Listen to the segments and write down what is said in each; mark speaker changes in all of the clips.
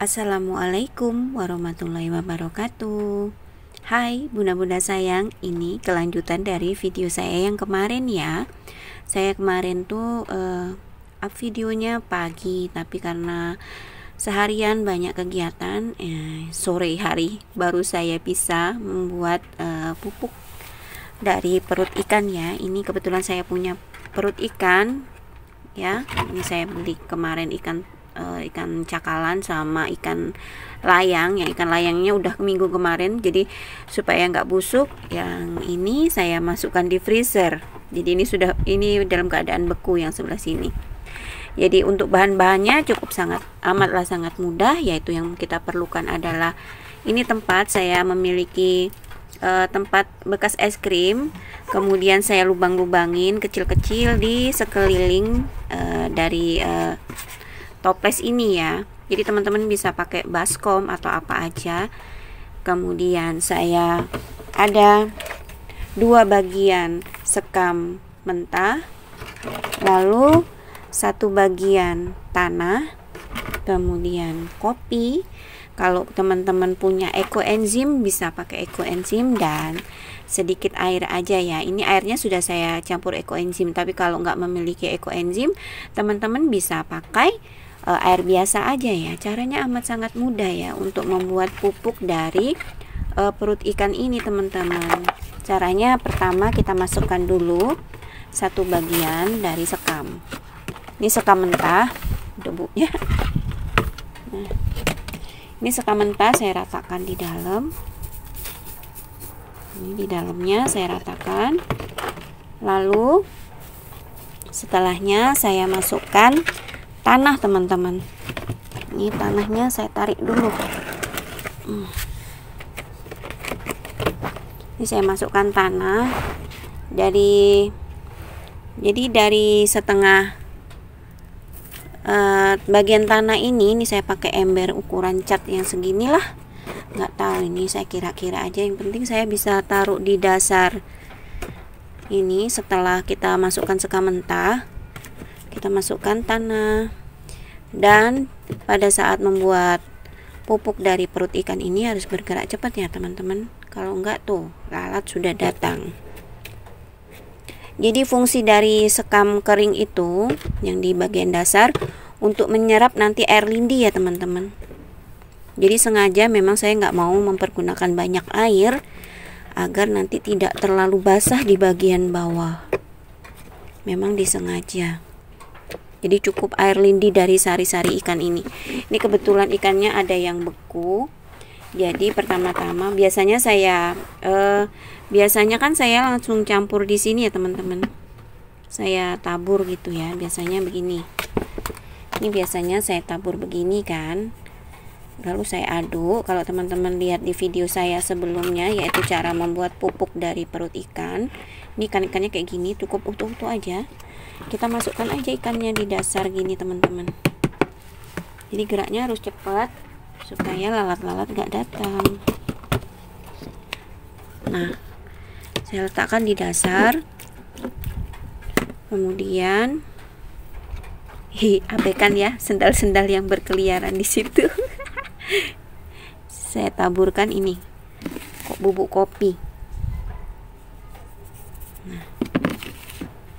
Speaker 1: Assalamualaikum warahmatullahi wabarakatuh. Hai bunda-bunda sayang, ini kelanjutan dari video saya yang kemarin ya. Saya kemarin tuh up videonya pagi, tapi karena seharian banyak kegiatan, sore hari baru saya bisa membuat pupuk dari perut ikan ya. Ini kebetulan saya punya perut ikan ya. Ini saya beli kemarin ikan cakalan sama ikan layang. Yang ikan layangnya udah minggu kemarin, jadi supaya nggak busuk, yang ini saya masukkan di freezer. Jadi ini dalam keadaan beku yang sebelah sini. Jadi untuk bahan-bahannya cukup amatlah sangat mudah, yaitu yang kita perlukan adalah ini tempat saya memiliki tempat bekas es krim, kemudian saya lubang-lubangin kecil-kecil di sekeliling dari toples ini ya. Jadi teman-teman bisa pakai baskom atau apa aja. Kemudian saya ada 2 bagian sekam mentah, lalu 1 bagian tanah, kemudian kopi. Kalau teman-teman punya ekoenzim bisa pakai ekoenzim, dan sedikit air aja ya. Ini airnya sudah saya campur ekoenzim, tapi kalau nggak memiliki ekoenzim, teman-teman bisa pakai air biasa aja ya. Caranya amat sangat mudah ya untuk membuat pupuk dari perut ikan ini teman-teman. Caranya pertama kita masukkan dulu 1 bagian dari sekam. Ini sekam mentah debunya. Nah, ini sekam mentah saya ratakan di dalam. Ini di dalamnya saya ratakan. Lalu setelahnya saya masukkan tanah teman-teman. Ini tanahnya saya tarik dulu. Ini saya masukkan tanah jadi dari setengah bagian tanah ini saya pakai ember ukuran cat yang segini lah. Nggak tahu ini, saya kira-kira aja, yang penting saya bisa taruh di dasar ini. Setelah kita masukkan sekam mentah, kita masukkan tanah, dan pada saat membuat pupuk dari perut ikan ini harus bergerak cepat ya teman-teman. Kalau enggak tuh lalat sudah datang. Jadi fungsi dari sekam kering itu yang di bagian dasar untuk menyerap nanti air lindi ya teman-teman. Jadi sengaja memang saya nggak mau mempergunakan banyak air agar nanti tidak terlalu basah di bagian bawah. Memang disengaja. Jadi cukup air lindi dari sari-sari ikan ini. Ini kebetulan ikannya ada yang beku. Jadi pertama-tama biasanya kan saya langsung campur di sini ya teman-teman. Saya tabur gitu ya. Biasanya begini. Ini biasanya saya tabur begini kan. Lalu saya aduk. Kalau teman-teman lihat di video saya sebelumnya, yaitu cara membuat pupuk dari perut ikan. Ini ikan-ikannya kayak gini, cukup utuh-utuh aja. Kita masukkan aja ikannya di dasar gini teman-teman. Jadi geraknya harus cepat supaya lalat-lalat gak datang. Nah, saya letakkan di dasar. Kemudian abaikan ya sendal-sendal yang berkeliaran di situ. Saya taburkan ini bubuk kopi. Nah,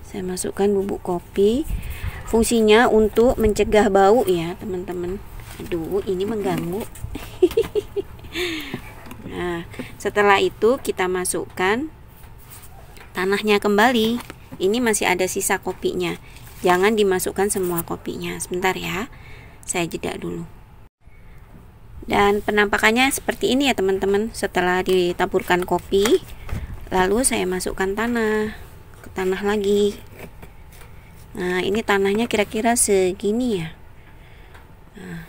Speaker 1: saya masukkan bubuk kopi. Fungsinya untuk mencegah bau ya teman-teman. Aduh, ini mengganggu. Nah, setelah itu kita masukkan tanahnya kembali. Ini masih ada sisa kopinya. Jangan dimasukkan semua kopinya. Sebentar ya, saya jeda dulu. Dan penampakannya seperti ini ya teman-teman. Setelah ditaburkan kopi, lalu saya masukkan tanah ke tanah lagi. Nah, ini tanahnya kira-kira segini ya. Nah,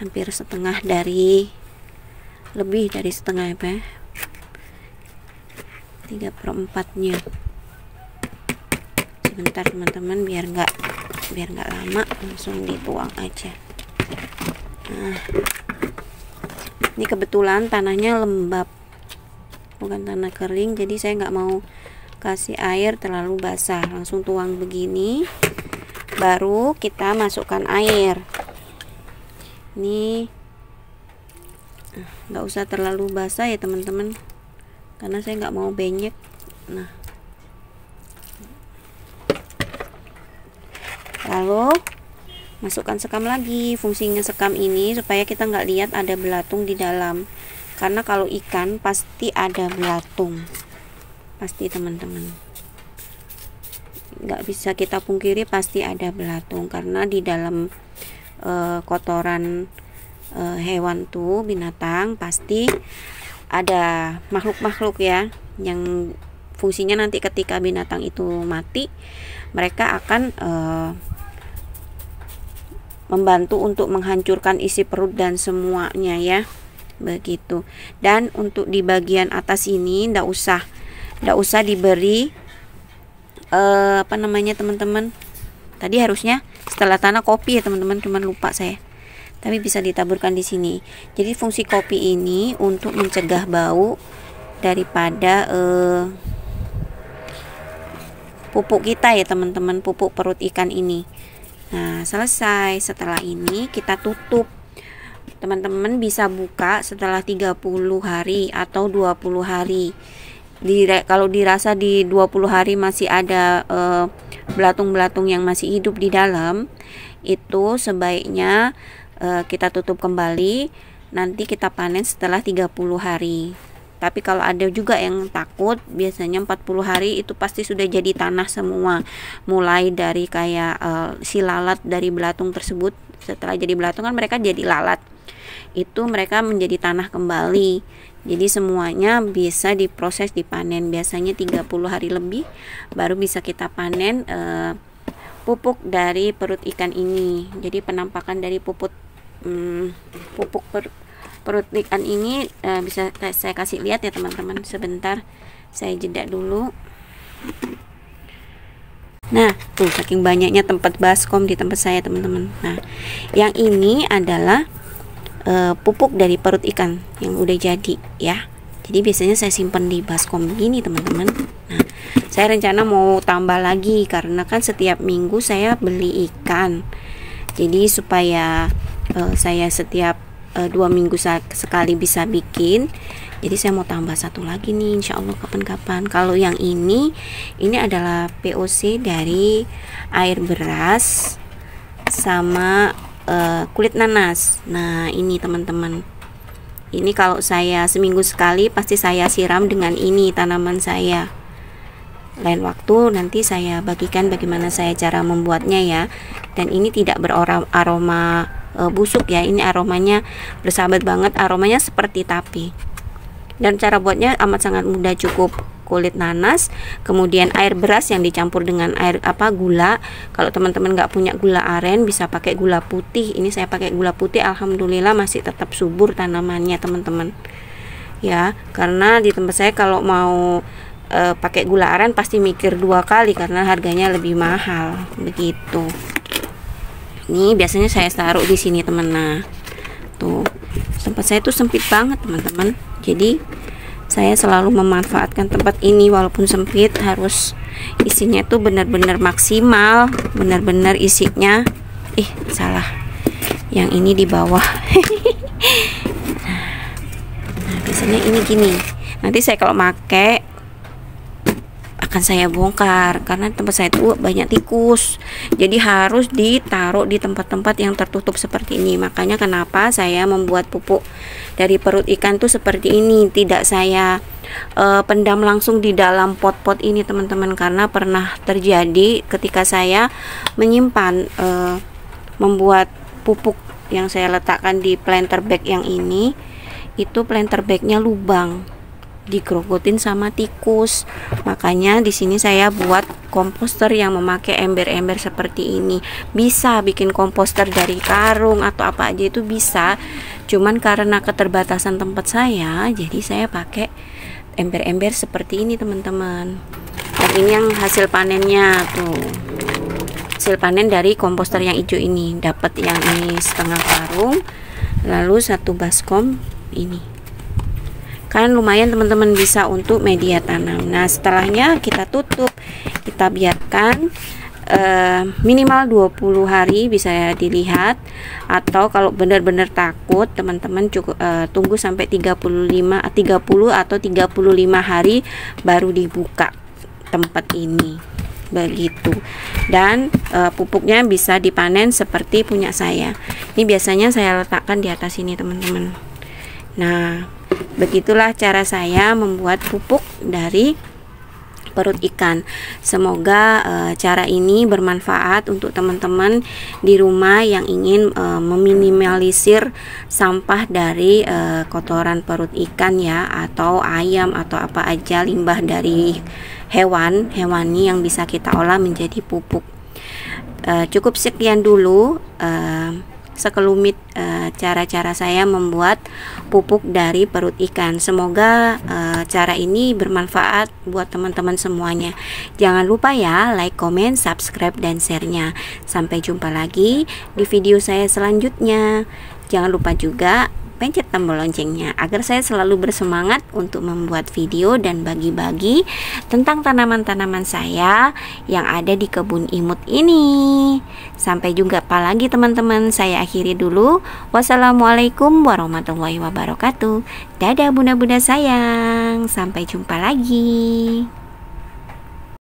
Speaker 1: hampir setengah lebih dari setengah ya, 3/4-nya. Sebentar teman-teman, biar nggak lama, langsung dituang aja. Nah, ini kebetulan tanahnya lembab, bukan tanah kering, jadi saya nggak mau kasih air terlalu basah, langsung tuang begini. Baru kita masukkan air. Ini nggak usah terlalu basah ya teman-teman, karena saya nggak mau benyek. Nah, lalu masukkan sekam lagi. Fungsinya sekam ini supaya kita nggak lihat ada belatung di dalam, karena kalau ikan pasti ada belatung, pasti teman-teman, nggak bisa kita pungkiri pasti ada belatung, karena di dalam kotoran hewan tuh, binatang, pasti ada makhluk-makhluk ya, yang fungsinya nanti ketika binatang itu mati, mereka akan membantu untuk menghancurkan isi perut dan semuanya ya, begitu. Dan untuk di bagian atas ini ndak usah diberi apa namanya teman-teman, tadi harusnya setelah tanah kopi ya teman-teman, cuman lupa saya, tapi bisa ditaburkan di sini. Jadi fungsi kopi ini untuk mencegah bau daripada pupuk kita ya teman-teman, pupuk perut ikan ini. Nah, selesai. Setelah ini kita tutup. Teman-teman bisa buka setelah 30 hari atau 20 hari. Kalau dirasa di 20 hari masih ada belatung-belatung yang masih hidup di dalam, itu sebaiknya kita tutup kembali, nanti kita panen setelah 30 hari. Tapi kalau ada juga yang takut, biasanya 40 hari itu pasti sudah jadi tanah semua, mulai dari kayak si lalat dari belatung tersebut. Setelah jadi belatung kan mereka jadi lalat, itu mereka menjadi tanah kembali. Jadi semuanya bisa diproses, dipanen. Biasanya 30 hari lebih baru bisa kita panen pupuk dari perut ikan ini. Jadi penampakan dari pupuk perut ikan ini bisa saya kasih lihat ya teman-teman. Sebentar, saya jeda dulu. Nah, tuh saking banyaknya tempat baskom di tempat saya teman-teman. Nah, yang ini adalah pupuk dari perut ikan yang udah jadi ya. Jadi biasanya saya simpan di baskom begini teman-teman. Nah, saya rencana mau tambah lagi karena kan setiap minggu saya beli ikan. Jadi supaya saya setiap 2 minggu sekali bisa bikin. Jadi saya mau tambah satu lagi nih, insya Allah kapan-kapan. Kalau yang ini adalah POC dari air beras sama kulit nanas. Nah, ini teman-teman, ini kalau saya seminggu sekali pasti saya siram dengan ini tanaman saya. Lain waktu nanti saya bagikan bagaimana saya cara membuatnya ya. Dan ini tidak beraroma busuk ya, ini aromanya bersahabat banget, aromanya seperti tape. Dan cara buatnya amat sangat mudah, cukup kulit nanas, kemudian air beras yang dicampur dengan gula. Kalau teman-teman nggak punya gula aren, bisa pakai gula putih. Ini saya pakai gula putih, alhamdulillah masih tetap subur tanamannya teman-teman ya. Karena di tempat saya kalau mau pakai gula aren pasti mikir 2 kali karena harganya lebih mahal begitu. Ini biasanya saya taruh di sini teman. Nah, tuh tempat saya tuh sempit banget teman-teman. Jadi saya selalu memanfaatkan tempat ini walaupun sempit, harus isinya tuh benar-benar maksimal, benar-benar isinya. Salah. Yang ini di bawah. Nah, biasanya ini gini. Nanti saya kalau pakai akan saya bongkar karena tempat saya itu banyak tikus, jadi harus ditaruh di tempat-tempat yang tertutup seperti ini. Makanya kenapa saya membuat pupuk dari perut ikan tuh seperti ini, tidak saya pendam langsung di dalam pot-pot ini teman-teman, karena pernah terjadi ketika saya menyimpan membuat pupuk yang saya letakkan di planter bag yang ini, itu planter bagnya lubang, digerogotin sama tikus. Makanya di sini saya buat komposter yang memakai ember-ember seperti ini. Bisa bikin komposter dari karung atau apa aja itu bisa. Cuman karena keterbatasan tempat saya, jadi saya pakai ember-ember seperti ini teman-teman. Dan ini yang hasil panennya tuh. Hasil panen dari komposter yang hijau ini. Dapat yang ini setengah karung, lalu 1 baskom ini. Kan lumayan teman-teman, bisa untuk media tanam. Nah, setelahnya kita tutup, kita biarkan minimal 20 hari bisa dilihat, atau kalau benar-benar takut teman-teman cukup tunggu sampai 30 atau 35 hari baru dibuka tempat ini, begitu. Dan pupuknya bisa dipanen seperti punya saya. Ini biasanya saya letakkan di atas ini, teman-teman. Nah, begitulah cara saya membuat pupuk dari perut ikan. Semoga cara ini bermanfaat untuk teman-teman di rumah yang ingin meminimalisir sampah dari kotoran perut ikan ya, atau ayam atau apa aja limbah dari hewani yang bisa kita olah menjadi pupuk. Cukup sekian dulu sekelumit cara-cara saya membuat pupuk dari perut ikan. Semoga cara ini bermanfaat buat teman-teman semuanya. Jangan lupa ya like, comment, subscribe, dan share-nya. Sampai jumpa lagi di video saya selanjutnya. Jangan lupa juga pencet tombol loncengnya agar saya selalu bersemangat untuk membuat video dan bagi-bagi tentang tanaman-tanaman saya yang ada di kebun imut ini. Sampai jumpa lagi teman-teman, saya akhiri dulu. Wassalamualaikum warahmatullahi wabarakatuh. Dadah bunda-bunda sayang, sampai jumpa lagi.